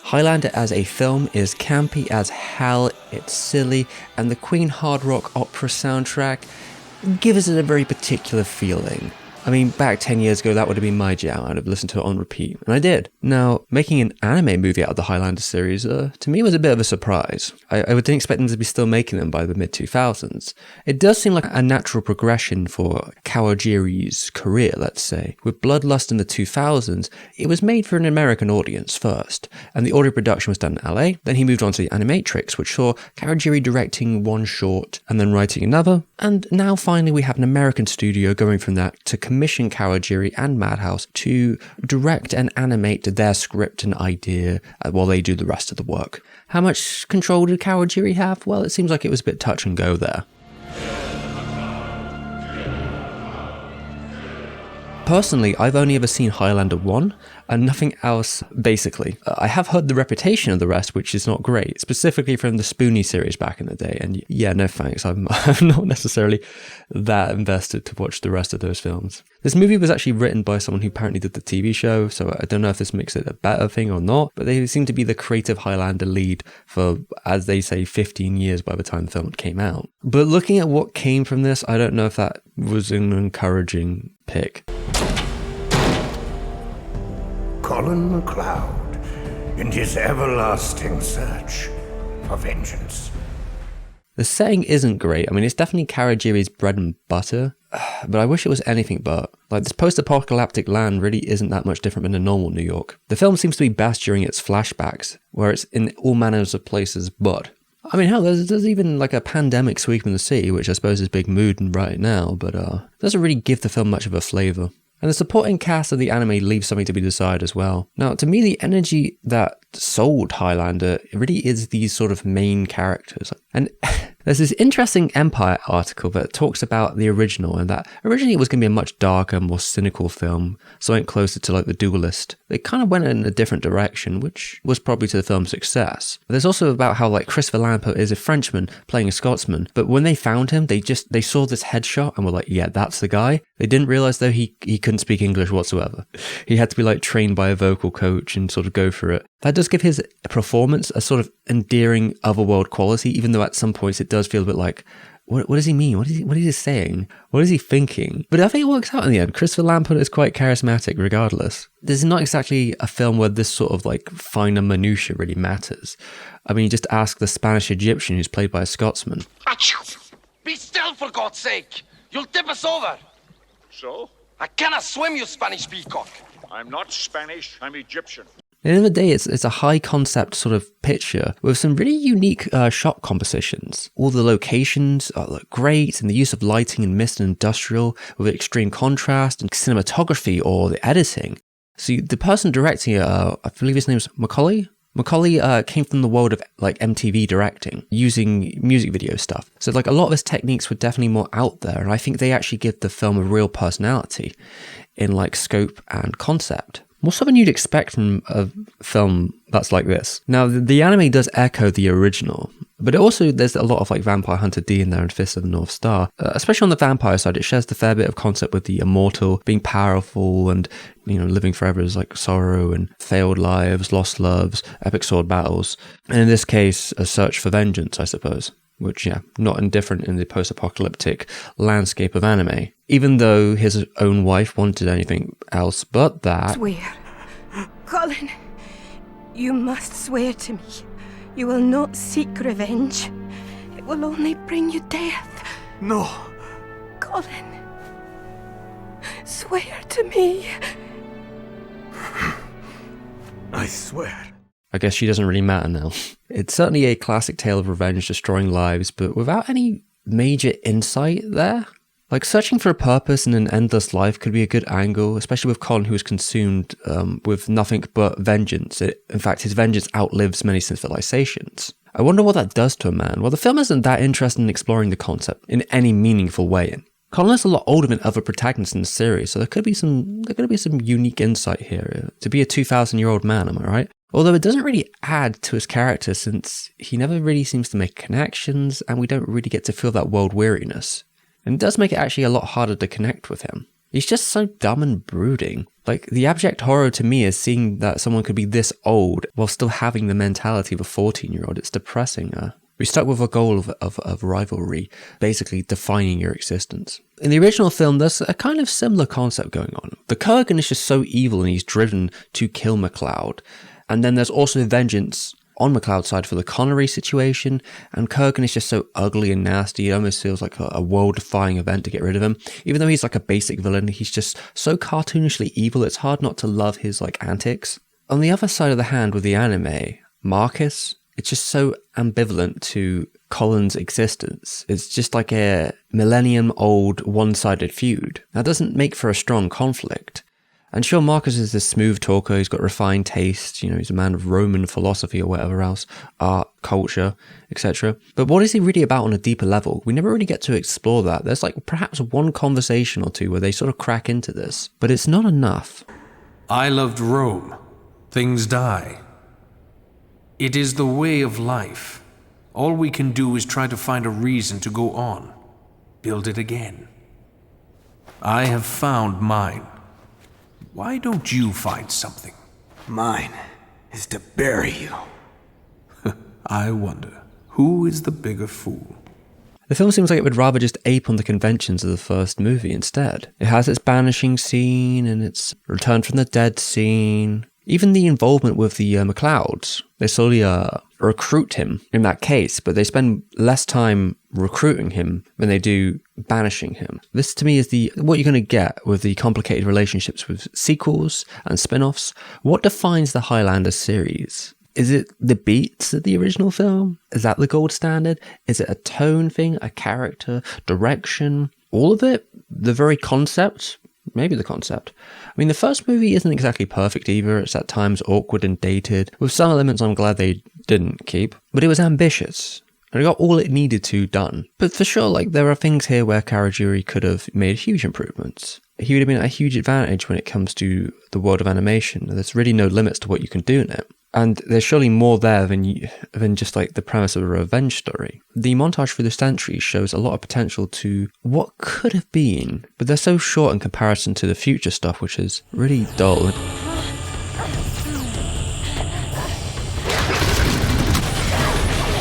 Highlander as a film is campy as hell, it's silly, and the Queen hard rock opera soundtrack gives it a very particular feeling. I mean, back 10 years ago, that would have been my jam. I'd have listened to it on repeat, and I did. Now, making an anime movie out of the Highlander series, to me, was a bit of a surprise. I didn't expect them to be still making them by the mid-2000s. It does seem like a natural progression for Kawajiri's career, let's say. With Bloodlust in the 2000s, it was made for an American audience first, and the audio production was done in LA. Then he moved on to the Animatrix, which saw Kawajiri directing one short and then writing another. And now, finally, we have an American studio going from that to commission Kawajiri and Madhouse to direct and animate their script and idea while they do the rest of the work. How much control did Kawajiri have? Well, it seems like it was a bit touch and go there. Personally, I've only ever seen Highlander 1 and nothing else, basically. I have heard the reputation of the rest, which is not great, specifically from the Spoonie series back in the day. And yeah, no thanks, I'm not necessarily that invested to watch the rest of those films. This movie was actually written by someone who apparently did the TV show, so I don't know if this makes it a better thing or not, but they seem to be the creative Highlander lead for, as they say, 15 years by the time the film came out. But looking at what came from this, I don't know if that was an encouraging pick. Colin MacLeod in his everlasting search for vengeance. The setting isn't great. I mean, it's definitely Kawajiri's bread and butter, but I wish it was anything but. Like, this post-apocalyptic land really isn't that much different than a normal New York. The film seems to be best during its flashbacks, where it's in all manners of places but. I mean, hell, there's even like a pandemic sweeping the city, which I suppose is big mood right now, but doesn't really give the film much of a flavour. And the supporting cast of the anime leaves something to be desired as well. Now, to me, the energy that sold Highlander really is these sort of main characters. And there's this interesting Empire article that talks about the original, and that originally it was going to be a much darker, more cynical film, something closer to like The Duelist. They kind of went in a different direction, which was probably to the film's success. There's also about how like Christopher Lambert is a Frenchman playing a Scotsman, but when they found him, they saw this headshot and were like, yeah, that's the guy. They didn't realize though he couldn't speak English whatsoever. He had to be like trained by a vocal coach and sort of go for it. That does give his performance a sort of endearing otherworld quality, even though at some points it does feel a bit like, what does he mean? What is he saying? What is he thinking? But I think it works out in the end. Christopher Lambert is quite charismatic regardless. This is not exactly a film where this sort of like finer minutiae really matters. I mean, just ask the Spanish Egyptian who's played by a Scotsman. Achoo! Be still, for God's sake! You'll tip us over! So? I cannot swim, you Spanish peacock! I'm not Spanish, I'm Egyptian. At the end of the day, it's a high concept sort of picture with some really unique shot compositions. All the locations look great, and the use of lighting and mist and industrial with extreme contrast and cinematography or the editing. So the person directing it, I believe his name's Macaulay. Macaulay came from the world of like MTV directing, using music video stuff. So like a lot of his techniques were definitely more out there, and I think they actually give the film a real personality in like scope and concept. More so than you'd expect from a film that's like this. Now, the anime does echo the original, but there's a lot of like Vampire Hunter D in there and Fist of the North Star. Especially on the vampire side, it shares the fair bit of concept with the immortal, being powerful and, you know, living forever is like sorrow and failed lives, lost loves, epic sword battles. And in this case, a search for vengeance, I suppose. Which, yeah, not indifferent in the post-apocalyptic landscape of anime. Even though his own wife wanted anything else but that. Swear. Colin, you must swear to me. You will not seek revenge. It will only bring you death. No. Colin, swear to me. I swear. I guess she doesn't really matter now. It's certainly a classic tale of revenge destroying lives, but without any major insight there. Like, searching for a purpose in an endless life could be a good angle, especially with Colin, who is consumed with nothing but vengeance. In fact, his vengeance outlives many civilizations. I wonder what that does to a man. Well, the film isn't that interested in exploring the concept in any meaningful way. Colin is a lot older than other protagonists in the series, so there could be some unique insight here. To be a 2,000-year-old man, am I right? Although it doesn't really add to his character since he never really seems to make connections and we don't really get to feel that world weariness. And it does make it actually a lot harder to connect with him. He's just so dumb and brooding. Like, the abject horror to me is seeing that someone could be this old while still having the mentality of a 14-year-old. It's depressing. We stuck with a goal of rivalry, basically defining your existence. In the original film, there's a kind of similar concept going on. The Kurgan is just so evil and he's driven to kill MacLeod. And then there's also vengeance on MacLeod's side for the Connery situation, and Kurgan is just so ugly and nasty, it almost feels like a world-defying event to get rid of him. Even though he's like a basic villain, he's just so cartoonishly evil, it's hard not to love his like antics. On the other side of the hand with the anime, Marcus, it's just so ambivalent to Colin's existence. It's just like a millennium-old one-sided feud. That doesn't make for a strong conflict. And sure, Marcus is this smooth talker, he's got refined taste, he's a man of Roman philosophy or whatever else, art, culture, etc. But what is he really about on a deeper level? We never really get to explore that. There's like perhaps one conversation or two where they sort of crack into this, but it's not enough. I loved Rome. Things die. It is the way of life. All we can do is try to find a reason to go on. Build it again. I have found mine. Why don't you find something? Mine is to bury you. I wonder, who is the bigger fool? The film seems like it would rather just ape on the conventions of the first movie instead. It has its banishing scene and its return from the dead scene. Even the involvement with the MacLeods. They slowly recruit him in that case, but they spend less time recruiting him than they do banishing him. This to me is what you're going to get with the complicated relationships with sequels and spin-offs. What defines the Highlander series? Is it the beats of the original film? Is that the gold standard? Is it a tone thing, a character, direction? All of it? The very concept? Maybe the concept. I mean, the first movie isn't exactly perfect either. It's at times awkward and dated, with some elements I'm glad they didn't keep. But it was ambitious, and it got all it needed to done. But for sure, like, there are things here where Kawajiri could have made huge improvements. He would have been at a huge advantage when it comes to the world of animation. There's really no limits to what you can do in it. And there's surely more there than just like the premise of a revenge story. The montage through the centuries shows a lot of potential to what could have been, but they're so short in comparison to the future stuff, which is really dull.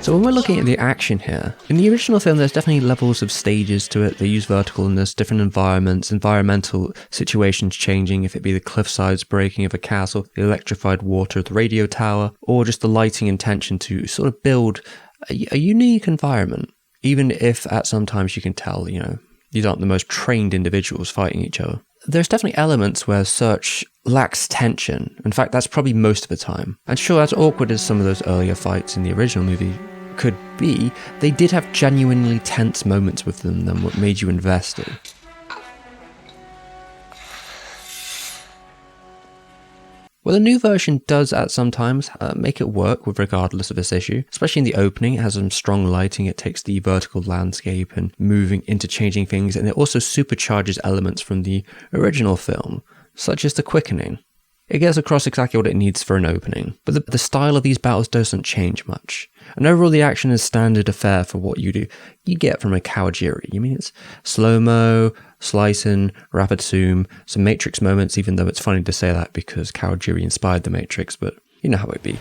So when we're looking at the action here, in the original film there's definitely levels of stages to it. They use verticalness, different environments, environmental situations changing, if it be the cliffsides breaking of a castle, the electrified water of the radio tower, or just the lighting intention to sort of build a unique environment. Even if at some times you can tell, these aren't the most trained individuals fighting each other. There's definitely elements where Search lacks tension. In fact, that's probably most of the time. And sure, as awkward as some of those earlier fights in the original movie could be, they did have genuinely tense moments with them than what made you invested. Well, the new version does at sometimes make it work with regardless of this issue, especially in the opening. It has some strong lighting, it takes the vertical landscape and moving, interchanging things, and it also supercharges elements from the original film, such as the quickening. It gets across exactly what it needs for an opening, but the style of these battles doesn't change much. And overall, the action is standard affair for what you get from a Kawajiri. I mean, it's slow-mo, slicing, rapid zoom, some Matrix moments, even though it's funny to say that because Kawajiri inspired the Matrix, but you know how it be.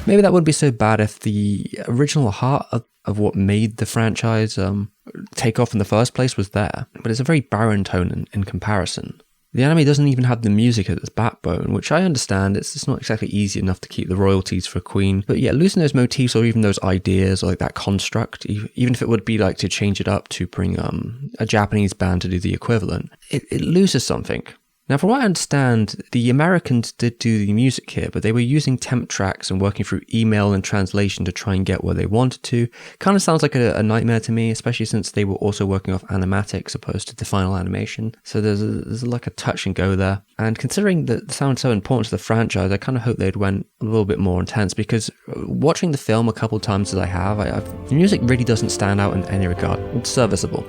Maybe that wouldn't be so bad if the original heart of what made the franchise take off in the first place was there, but it's a very barren tone in comparison. The anime doesn't even have the music as its backbone, which I understand, it's not exactly easy enough to keep the royalties for Queen, but yeah, losing those motifs or even those ideas or like that construct, even if it would be like to change it up to bring a Japanese band to do the equivalent, it loses something. Now, from what I understand, the Americans did do the music here, but they were using temp tracks and working through email and translation to try and get where they wanted to. Kind of sounds like a nightmare to me, especially since they were also working off animatics opposed to the final animation. So there's like a touch and go there. And considering that the sound's so important to the franchise, I kind of hope they'd went a little bit more intense, because watching the film a couple times as I have, the music really doesn't stand out in any regard. It's serviceable.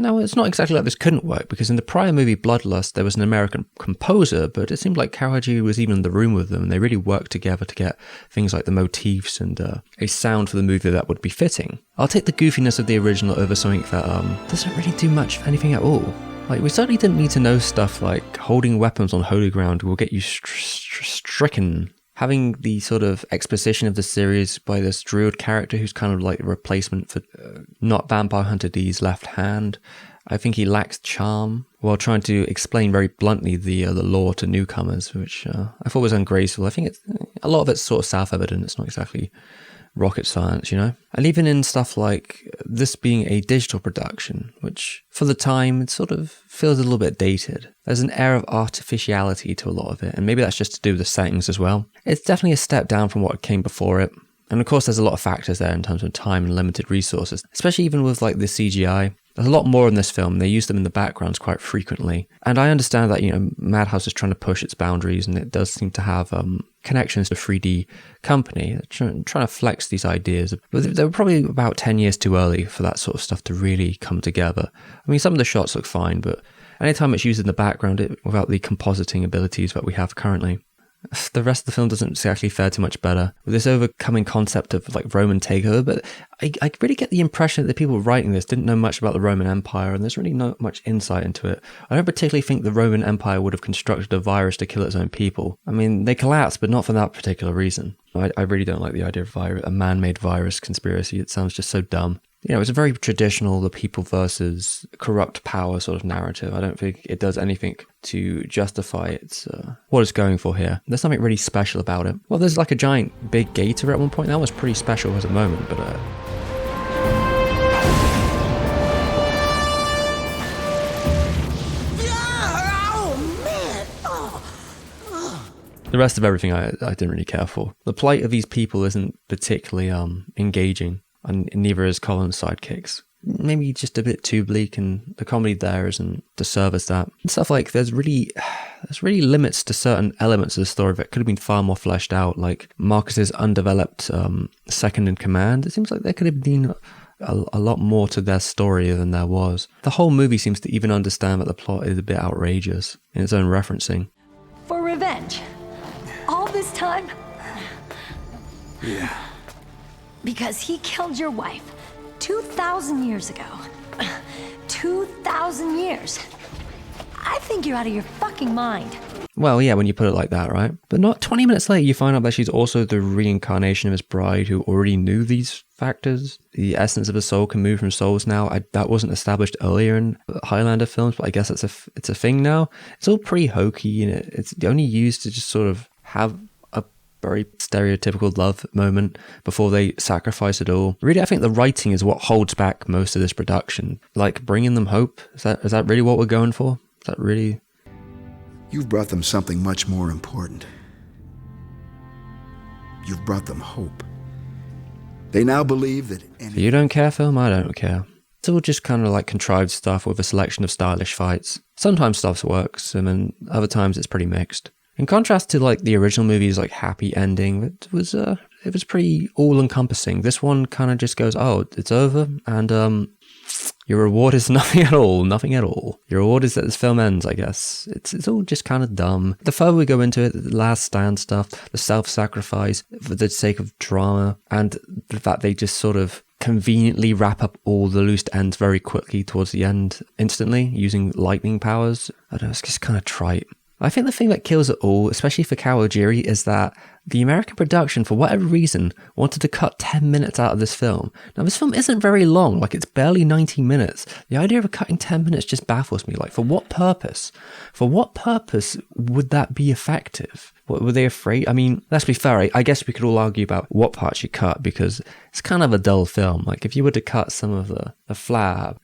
Now, it's not exactly like this couldn't work, because in the prior movie Bloodlust, there was an American composer, but it seemed like Kawajiri was even in the room with them, and they really worked together to get things like the motifs and a sound for the movie that would be fitting. I'll take the goofiness of the original over something that doesn't really do much of anything at all. Like, we certainly didn't need to know stuff like holding weapons on holy ground will get you stricken. Having the sort of exposition of the series by this druid character who's kind of like a replacement for not Vampire Hunter D's left hand. I think he lacks charm while trying to explain very bluntly the lore to newcomers, which I thought was ungraceful. I think a lot of it's sort of self-evident. It's not exactly rocket science, you know? And even in stuff like this being a digital production, which for the time, it sort of feels a little bit dated. There's an air of artificiality to a lot of it, and maybe that's just to do with the settings as well. It's definitely a step down from what came before it. And of course, there's a lot of factors there in terms of time and limited resources, especially even with like the CGI. There's a lot more in this film. They use them in the backgrounds quite frequently. And I understand that, you know, Madhouse is trying to push its boundaries, and it does seem to have connections to 3D company, trying to flex these ideas. But they were probably about 10 years too early for that sort of stuff to really come together. I mean, some of the shots look fine, but anytime it's used in the background, without the compositing abilities that we have currently, the rest of the film doesn't exactly fare too much better with this overcoming concept of like Roman takeover. But I really get the impression that the people writing this didn't know much about the Roman Empire, and there's really not much insight into it. I don't particularly think the Roman Empire would have constructed a virus to kill its own people. I mean, they collapsed, but not for that particular reason. I really don't like the idea of a man-made virus conspiracy. It sounds just so dumb. You know, it's a very traditional, the people versus corrupt power sort of narrative. I don't think it does anything to justify its what it's going for here. There's something really special about it. Well, there's like a giant big gator at one point. That was pretty special as a moment, but the rest of everything I didn't really care for. The plight of these people isn't particularly engaging. And neither is Colin's sidekicks. Maybe just a bit too bleak, and the comedy there isn't to service that. And stuff like there's really limits to certain elements of the story that could have been far more fleshed out, like Marcus's undeveloped second in command. It seems like there could have been a lot more to their story than there was. The whole movie seems to even understand that the plot is a bit outrageous in its own referencing. For revenge. All this time? Yeah. Because he killed your wife 2,000 years ago. 2,000 years. I think you're out of your fucking mind. Well, yeah, when you put it like that, right? But not 20 minutes later, you find out that she's also the reincarnation of his bride who already knew these factors. The essence of a soul can move from souls now. That wasn't established earlier in Highlander films, but I guess it's a thing now. It's all pretty hokey, and it's only used to just sort of have very stereotypical love moment before they sacrifice it all. Really, I think the writing is what holds back most of this production. Like, bringing them hope? Is that really what we're going for? Is that really... You've brought them something much more important. You've brought them hope. They now believe that... You don't care, film? I don't care. It's all just kind of like contrived stuff with a selection of stylish fights. Sometimes stuff works, and then other times it's pretty mixed. In contrast to like the original movie's like happy ending, it was pretty all-encompassing. This one kind of just goes, oh, it's over, and your reward is nothing at all. Your reward is that this film ends, I guess. It's all just kind of dumb. The further we go into it, the last stand stuff, the self-sacrifice for the sake of drama, and the fact they just sort of conveniently wrap up all the loose ends very quickly towards the end, instantly, using lightning powers. I don't know, it's just kind of trite. I think the thing that kills it all, especially for Kawajiri, is that the American production, for whatever reason, wanted to cut 10 minutes out of this film. Now, this film isn't very long, like it's barely 90 minutes. The idea of cutting 10 minutes just baffles me. Like, for what purpose? For what purpose would that be effective? What, were they afraid? I mean, let's be fair, I guess we could all argue about what parts you cut, because it's kind of a dull film. Like, if you were to cut some of the flair,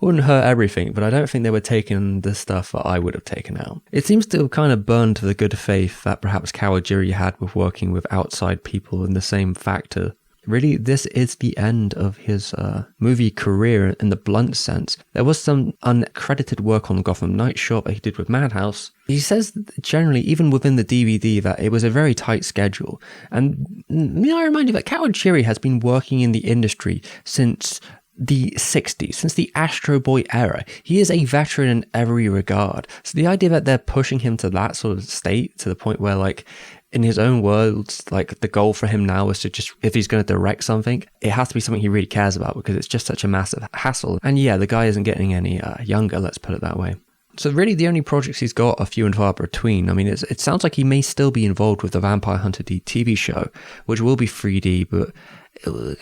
wouldn't hurt everything, but I don't think they were taking the stuff that I would have taken out. It seems to have kind of burned to the good faith that perhaps Kawajiri had with working with outside people in the same factor. Really, this is the end of his movie career in the blunt sense. There was some uncredited work on Gotham Knights short that he did with Madhouse. He says generally, even within the DVD, that it was a very tight schedule. And may I remind you that Kawajiri has been working in the industry since the 60s, since the Astro Boy era. He is a veteran in every regard. So the idea that they're pushing him to that sort of state, to the point where, like, in his own words, like, the goal for him now is to just, if he's going to direct something, it has to be something he really cares about, because it's just such a massive hassle. And yeah, the guy isn't getting any younger, let's put it that way. So really the only projects he's got are few and far between. I mean, it sounds like he may still be involved with the Vampire Hunter D TV show, which will be 3D, but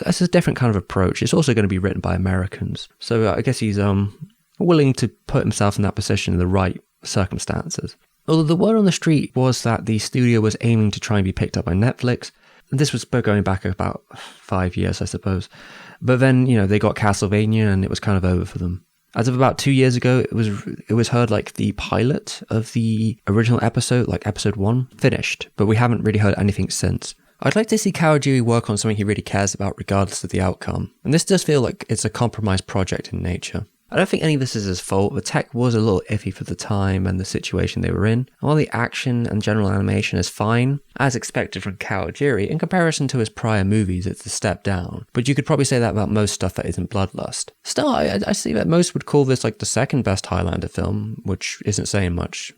that's a different kind of approach. It's also going to be written by Americans. So I guess he's willing to put himself in that position in the right circumstances. Although the word on the street was that the studio was aiming to try and be picked up by Netflix. This was going back about 5 years, I suppose. But then, you know, they got Castlevania and it was kind of over for them. As of about 2 years ago, it was heard like the pilot of the original episode, like episode 1, finished, but we haven't really heard anything since. I'd like to see Kawajiri work on something he really cares about regardless of the outcome, and this does feel like it's a compromised project in nature. I don't think any of this is his fault. The tech was a little iffy for the time and the situation they were in. And while the action and general animation is fine, as expected from Kawajiri, in comparison to his prior movies, it's a step down. But you could probably say that about most stuff that isn't Bloodlust. Still, I see that most would call this like the second best Highlander film, which isn't saying much.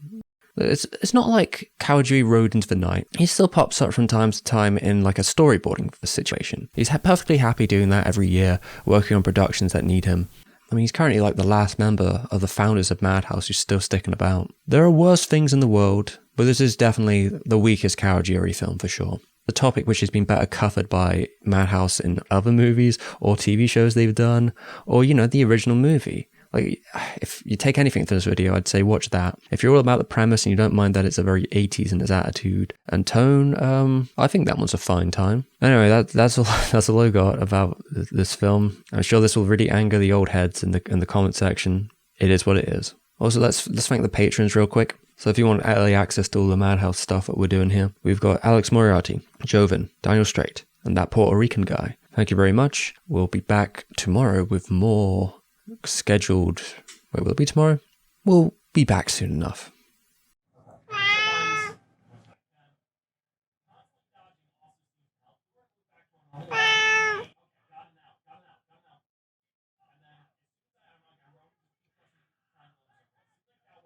It's not like Kawajiri rode into the night. He still pops up from time to time in like a storyboarding situation. He's perfectly happy doing that every year, working on productions that need him. I mean, he's currently like the last member of the founders of Madhouse who's still sticking about. There are worse things in the world, but this is definitely the weakest Kawajiri film for sure. The topic which has been better covered by Madhouse in other movies or TV shows they've done, or, you know, the original movie. Like, if you take anything from this video, I'd say watch that. If you're all about the premise and you don't mind that it's a very 80s in its attitude and tone, I think that one's a fine time. Anyway, that's all I got about this film. I'm sure this will really anger the old heads in the comment section. It is what it is. Also, let's thank the patrons real quick. So if you want early access to all the Madhouse stuff that we're doing here, we've got Alex Moriarty, Joven, Daniel Strait, and that Puerto Rican guy. Thank you very much. We'll be back tomorrow with more scheduled... Wait, will it be tomorrow? We'll be back soon enough.